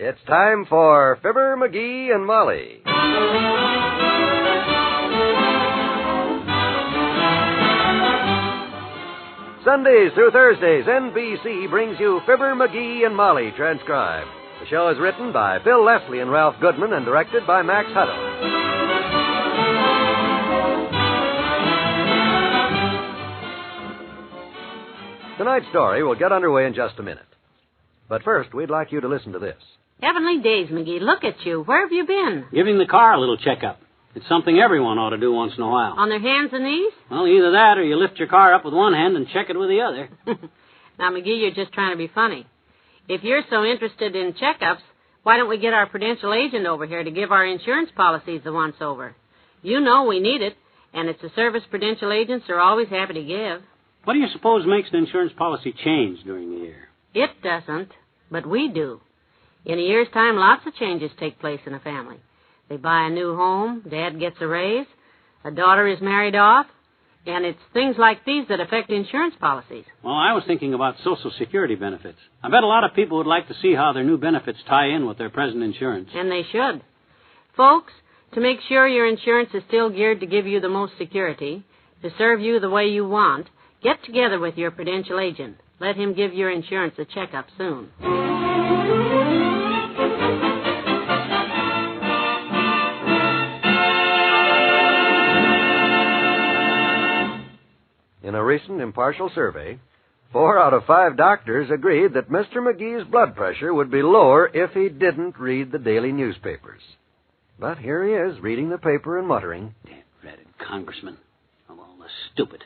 It's time for Fibber McGee and Molly. Sundays through Thursdays, NBC brings you Fibber McGee and Molly transcribed. The show is written by Phil Leslie and Ralph Goodman and directed by Max Hutto. Tonight's story will get underway in just a minute. But first, we'd like you to listen to this. Heavenly days, McGee. Look at you. Where have you been? Giving the car a little checkup. It's something everyone ought to do once in a while. On their hands and knees? Well, either that or you lift your car up with one hand and check it with the other. Now, McGee, you're just trying to be funny. If you're so interested in checkups, why don't we get our prudential agent over here to give our insurance policies the once-over? You know we need it, and it's a service prudential agents are always happy to give. What do you suppose makes an insurance policy change during the year? It doesn't, but we do. In a year's time, lots of changes take place in a family. They buy a new home, Dad gets a raise, a daughter is married off, and it's things like these that affect insurance policies. Well, I was thinking about Social Security benefits. I bet a lot of people would like to see how their new benefits tie in with their present insurance. And they should. Folks, to make sure your insurance is still geared to give you the most security, to serve you the way you want, get together with your prudential agent. Let him give your insurance a checkup soon. In a recent impartial survey, 4 out of 5 doctors agreed that Mr. McGee's blood pressure would be lower if he didn't read the daily newspapers. But here he is, reading the paper and muttering. Damn-ratted congressman. Of all the stupid.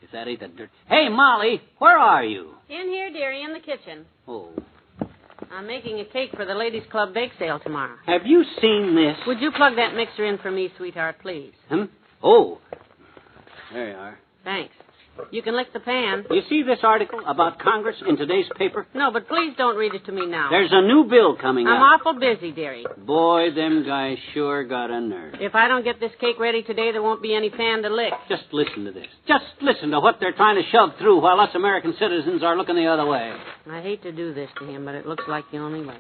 If that ain't the dirt... Hey, Molly, where are you? In here, dearie, in the kitchen. Oh. I'm making a cake for the Ladies' Club bake sale tomorrow. Have you seen this? Would you plug that mixer in for me, sweetheart, please? Oh. There you are. Thanks. You can lick the pan. You see this article about Congress in today's paper? No, but please don't read it to me now. There's a new bill coming I'm up. awful busy, dearie. Boy, them guys sure got a nerve. If I don't get this cake ready today, there won't be any pan to lick. Just listen to this. Just listen to what they're trying to shove through while us American citizens are looking the other way. I hate to do this to him, but it looks like the only way.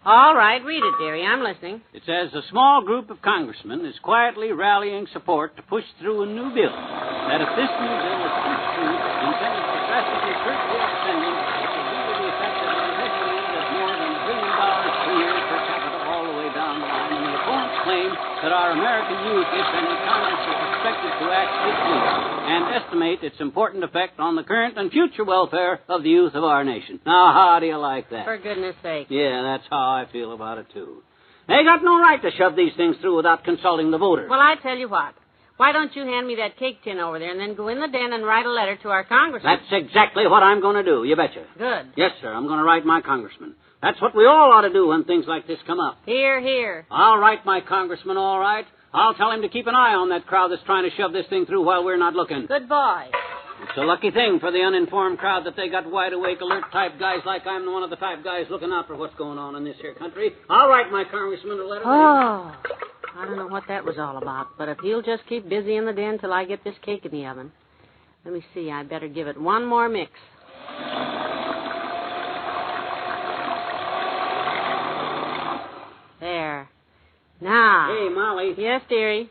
All right, read it, dearie. I'm listening. It says a small group of congressmen is quietly rallying support to push through a new bill. That if this new bill is pushed through, intended to drastically curb bill spending, it will be to the effect of an investment of more than $1 billion per year per capita all the way down the line. And the opponents claim that our American youth, if any Congress is expected to act quickly, and estimate its important effect on the current and future welfare of the youth of our nation. Now, how do you like that? For goodness sake. Yeah, that's how I feel about it, too. They got no right to shove these things through without consulting the voters. Well, I tell you what. Why don't you hand me that cake tin over there and then go in the den and write a letter to our congressman? That's exactly what I'm going to do, you betcha. Good. Yes, sir, I'm going to write my congressman. That's what we all ought to do when things like this come up. Hear, hear. I'll write my congressman, all right. I'll tell him to keep an eye on that crowd that's trying to shove this thing through while we're not looking. Good boy. It's a lucky thing for the uninformed crowd that they got wide-awake, alert-type guys like I'm one of the type guys looking out for what's going on in this here country. I'll write my congressman a letter. Oh, I don't know what that was all about, but if he'll just keep busy in the den till I get this cake in the oven. Let me see, I better give it one more mix. There. Now. Hey, Molly. Yes, dearie?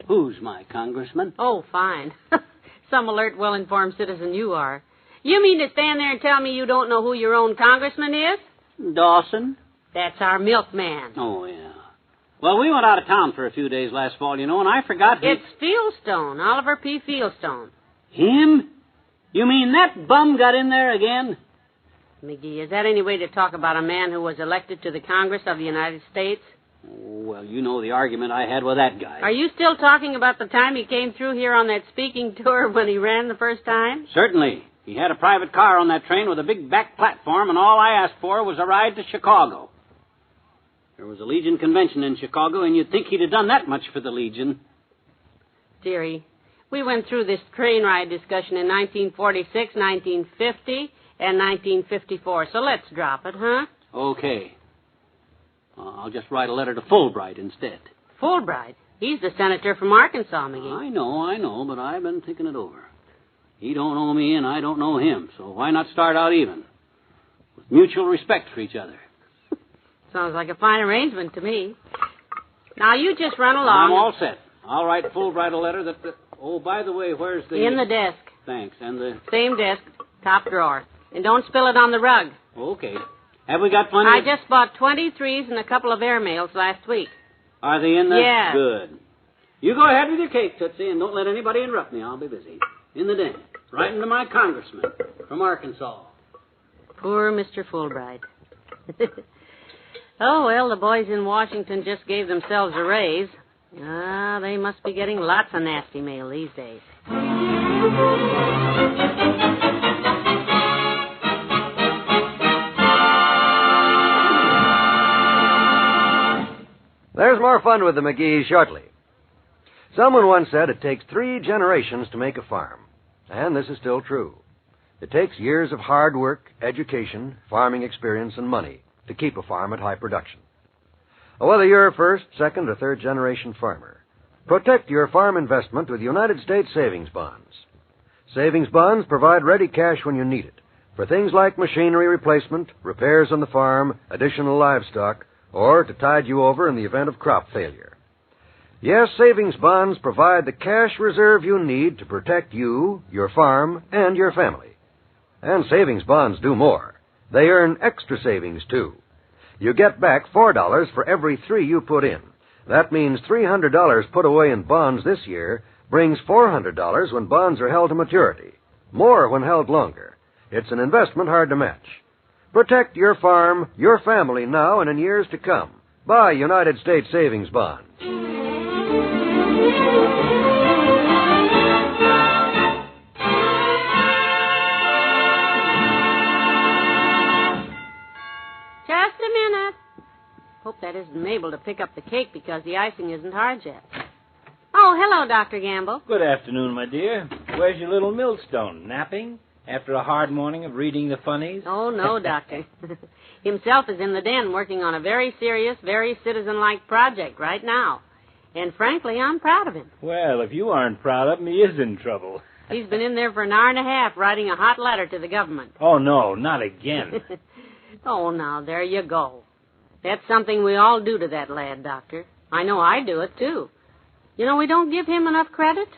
Who's my congressman? Oh, fine. Some alert, well-informed citizen you are. You mean to stand there and tell me you don't know who your own congressman is? Dawson. That's our milkman. Oh, yeah. Well, we went out of town for a few days last fall, you know, and I forgot... It's Fieldstone, Oliver P. Fieldstone. Him? You mean that bum got in there again? McGee, is that any way to talk about a man who was elected to the Congress of the United States? Well, you know the argument I had with that guy. Are you still talking about the time he came through here on that speaking tour when he ran the first time? Certainly. He had a private car on that train with a big back platform, and all I asked for was a ride to Chicago. There was a Legion convention in Chicago, and you'd think he'd have done that much for the Legion. Dearie, we went through this train ride discussion in 1946, 1950, and 1954, so let's drop it, huh? Okay. I'll just write a letter to Fulbright instead. Fulbright? He's the senator from Arkansas, McGee. I know, but I've been thinking it over. He don't know me, and I don't know him, so why not start out even? With mutual respect for each other. Sounds like a fine arrangement to me. Now, you just run along. I'm all set. I'll write Fulbright a letter that... Oh, by the way, where's the... In the desk. Thanks. And the... Same desk, top drawer. And don't spill it on the rug. Okay. Have we got plenty? I just bought 23s and a couple of airmails last week. Are they in there? Yeah. Good. You go ahead with your cake, Tootsie, and don't let anybody interrupt me. I'll be busy. In the den. Writing to my congressman from Arkansas. Poor Mr. Fulbright. Oh, well, the boys in Washington just gave themselves a raise. They must be getting lots of nasty mail these days. There's more fun with the McGee's shortly. Someone once said it takes 3 generations to make a farm. And this is still true. It takes years of hard work, education, farming experience, and money to keep a farm at high production. Whether you're a first, second, or third generation farmer, protect your farm investment with United States savings bonds. Savings bonds provide ready cash when you need it for things like machinery replacement, repairs on the farm, additional livestock, or to tide you over in the event of crop failure. Yes, savings bonds provide the cash reserve you need to protect you, your farm, and your family. And savings bonds do more. They earn extra savings, too. You get back $4 for every 3 you put in. That means $300 put away in bonds this year brings $400 when bonds are held to maturity. More when held longer. It's an investment hard to match. Protect your farm, your family now and in years to come. Buy United States savings bonds. Hope that isn't Mabel to pick up the cake because the icing isn't hard yet. Oh, hello, Dr. Gamble. Good afternoon, my dear. Where's your little millstone? Napping? After a hard morning of reading the funnies? Oh, no, Doctor. Himself is in the den working on a very serious, very citizen-like project right now. And frankly, I'm proud of him. Well, if you aren't proud of him, he is in trouble. He's been in there for an hour and a half writing a hot letter to the government. Oh, no, not again. Oh, now, there you go. That's something we all do to that lad, Doctor. I know I do it, too. You know, we don't give him enough credit.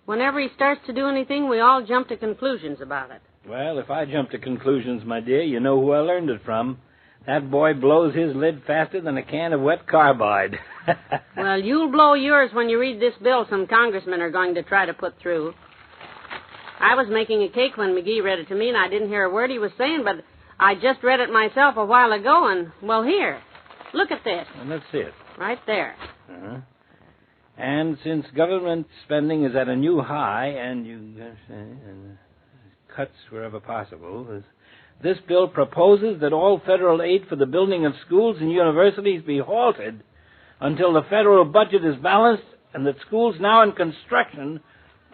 Whenever he starts to do anything, we all jump to conclusions about it. Well, if I jump to conclusions, my dear, you know who I learned it from. That boy blows his lid faster than a can of wet carbide. Well, you'll blow yours when you read this bill some congressmen are going to try to put through. I was making a cake when McGee read it to me, and I didn't hear a word he was saying, but I just read it myself a while ago, and, well, here. Look at this. And let's see it. Right there. Uh-huh. And since government spending is at a new high, and cuts wherever possible, this bill proposes that all federal aid for the building of schools and universities be halted until the federal budget is balanced and that schools now in construction...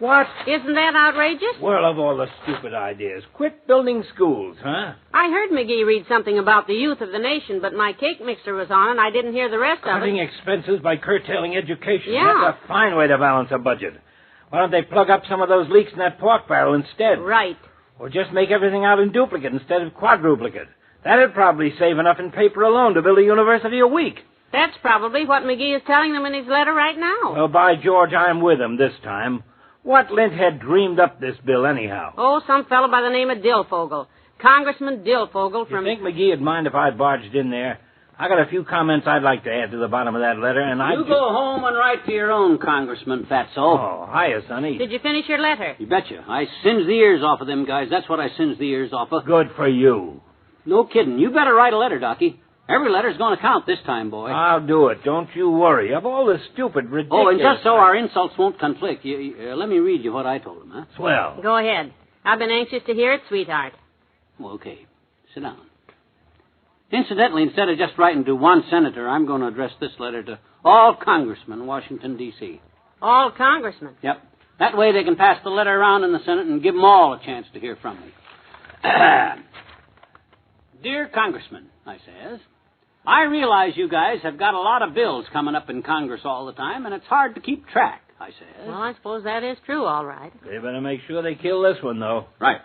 What? Isn't that outrageous? Well, of all the stupid ideas. Quit building schools, huh? I heard McGee read something about the youth of the nation, but my cake mixer was on and I didn't hear the rest of it. Cutting expenses by curtailing education. Yeah. That's a fine way to balance a budget. Why don't they plug up some of those leaks in that pork barrel instead? Right. Or just make everything out in duplicate instead of quadruplicate. That'd probably save enough in paper alone to build a university a week. That's probably what McGee is telling them in his letter right now. Well, by George, I'm with him this time. What linthead dreamed up this bill anyhow? Oh, some fellow by the name of Dillfogle. Congressman Dillfogle from... You think McGee would mind if I barged in there? I got a few comments I'd like to add to the bottom of that letter, and You go home and write to your own congressman, Fatso. Oh, hiya, Sonny. Did you finish your letter? You betcha. I singed the ears off of them guys. That's what I singed the ears off of. Good for you. No kidding. You better write a letter, Docky. Every letter's going to count this time, boy. I'll do it. Don't you worry. Of all the stupid, ridiculous... Oh, and just so our insults won't conflict, let me read you what I told him, huh? Swell. Go ahead. I've been anxious to hear it, sweetheart. Well, okay. Sit down. Incidentally, instead of just writing to one senator, I'm going to address this letter to all congressmen in Washington, D.C. All congressmen? Yep. That way they can pass the letter around in the Senate and give them all a chance to hear from me. Dear Congressman, I says, I realize you guys have got a lot of bills coming up in Congress all the time, and it's hard to keep track, I says. Well, I suppose that is true, all right. They better make sure they kill this one, though. Right.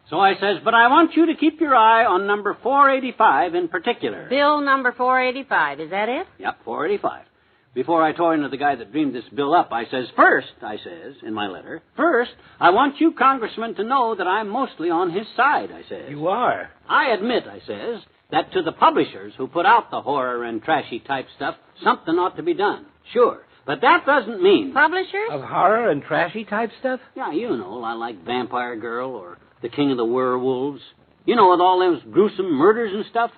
So I says, but I want you to keep your eye on number 485 in particular. Bill number 485, is that it? Yep, 485. Before I tore into the guy that dreamed this bill up, I says, first, I says, in my letter, first, I want you congressmen to know that I'm mostly on his side, I says. You are. I admit, I says, that to the publishers who put out the horror and trashy type stuff, something ought to be done. Sure. But that doesn't mean... Publishers? Of horror and trashy type stuff? Yeah, you know, I like Vampire Girl or The King of the Werewolves. You know, with all those gruesome murders and stuff.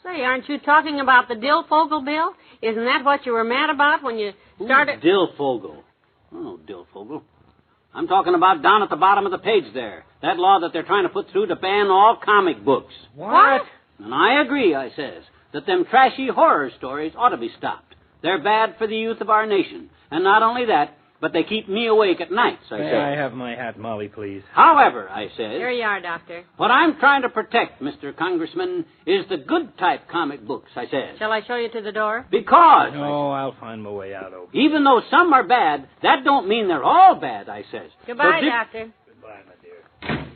Say, aren't you talking about the Dillfogel bill? Isn't that what you were mad about when you started... Dillfogel. Oh, Dillfogel. I'm talking about down at the bottom of the page there. That law that they're trying to put through to ban all comic books. What? And I agree, I says, that them trashy horror stories ought to be stopped. They're bad for the youth of our nation. And not only that, but they keep me awake at nights, I May say. I have my hat, Molly, please? However, I says... Here you are, Doctor. What I'm trying to protect, Mr. Congressman, is the good type comic books, I says. Shall I show you to the door? Because... No, I'll find my way out, Obie. Even though some are bad, that don't mean they're all bad, I says. Goodbye, So Doctor. Goodbye, my dear.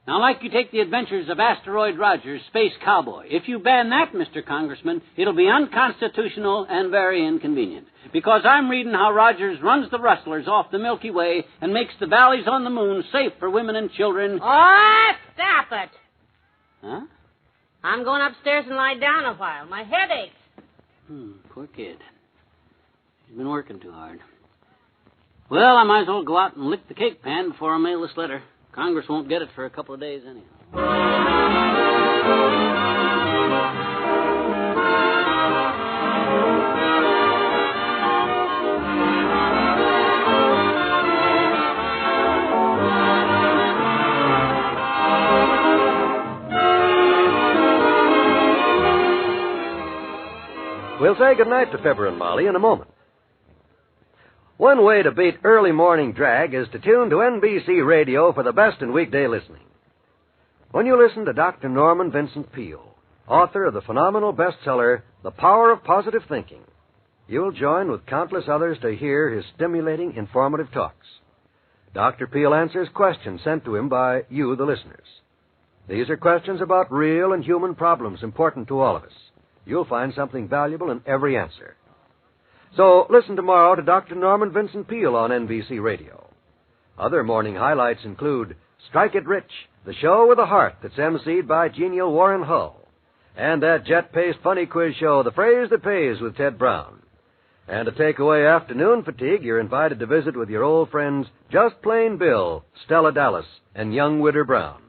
Now, like you take the adventures of Asteroid Rogers, Space Cowboy. If you ban that, Mr. Congressman, it'll be unconstitutional and very inconvenient. Because I'm reading how Rogers runs the rustlers off the Milky Way and makes the valleys on the moon safe for women and children. Oh, stop it. Huh? I'm going upstairs and lie down a while. My head aches. Poor kid. He's been working too hard. Well, I might as well go out and lick the cake pan before I mail this letter. Congress won't get it for a couple of days anyhow. We'll say goodnight to Fibber and Molly in a moment. One way to beat early morning drag is to tune to NBC Radio for the best in weekday listening. When you listen to Dr. Norman Vincent Peale, author of the phenomenal bestseller, The Power of Positive Thinking, you'll join with countless others to hear his stimulating, informative talks. Dr. Peale answers questions sent to him by you, the listeners. These are questions about real and human problems important to all of us. You'll find something valuable in every answer. So listen tomorrow to Dr. Norman Vincent Peale on NBC Radio. Other morning highlights include Strike It Rich, the show with a heart that's emceed by genial Warren Hull, and that jet-paced funny quiz show, The Phrase That Pays with Ted Brown. And to take away afternoon fatigue, you're invited to visit with your old friends Just Plain Bill, Stella Dallas, and young Widder Brown.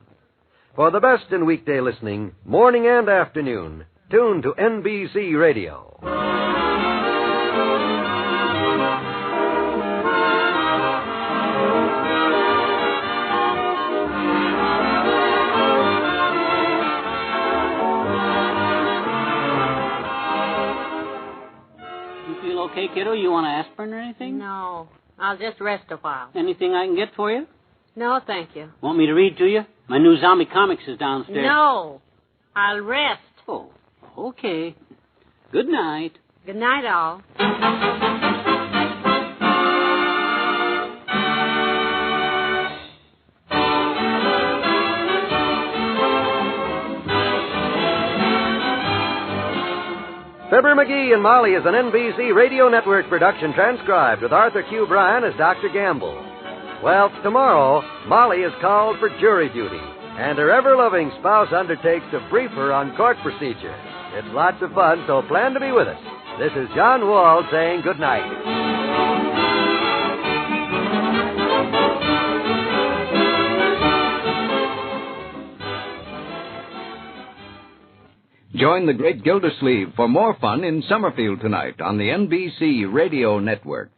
For the best in weekday listening, morning and afternoon, tune to NBC Radio. Okay, kiddo, you want an aspirin or anything? No. I'll just rest a while. Anything I can get for you? No, thank you. Want me to read to you? My new zombie comics is downstairs. No. I'll rest. Oh, okay. Good night. Good night, all. Fibber McGee and Molly is an NBC Radio Network production transcribed with Arthur Q. Bryan as Dr. Gamble. Well, tomorrow, Molly is called for jury duty, and her ever-loving spouse undertakes to brief her on court procedure. It's lots of fun, so plan to be with us. This is John Wall saying good night. Join the Great Gildersleeve for more fun in Summerfield tonight on the NBC Radio Network.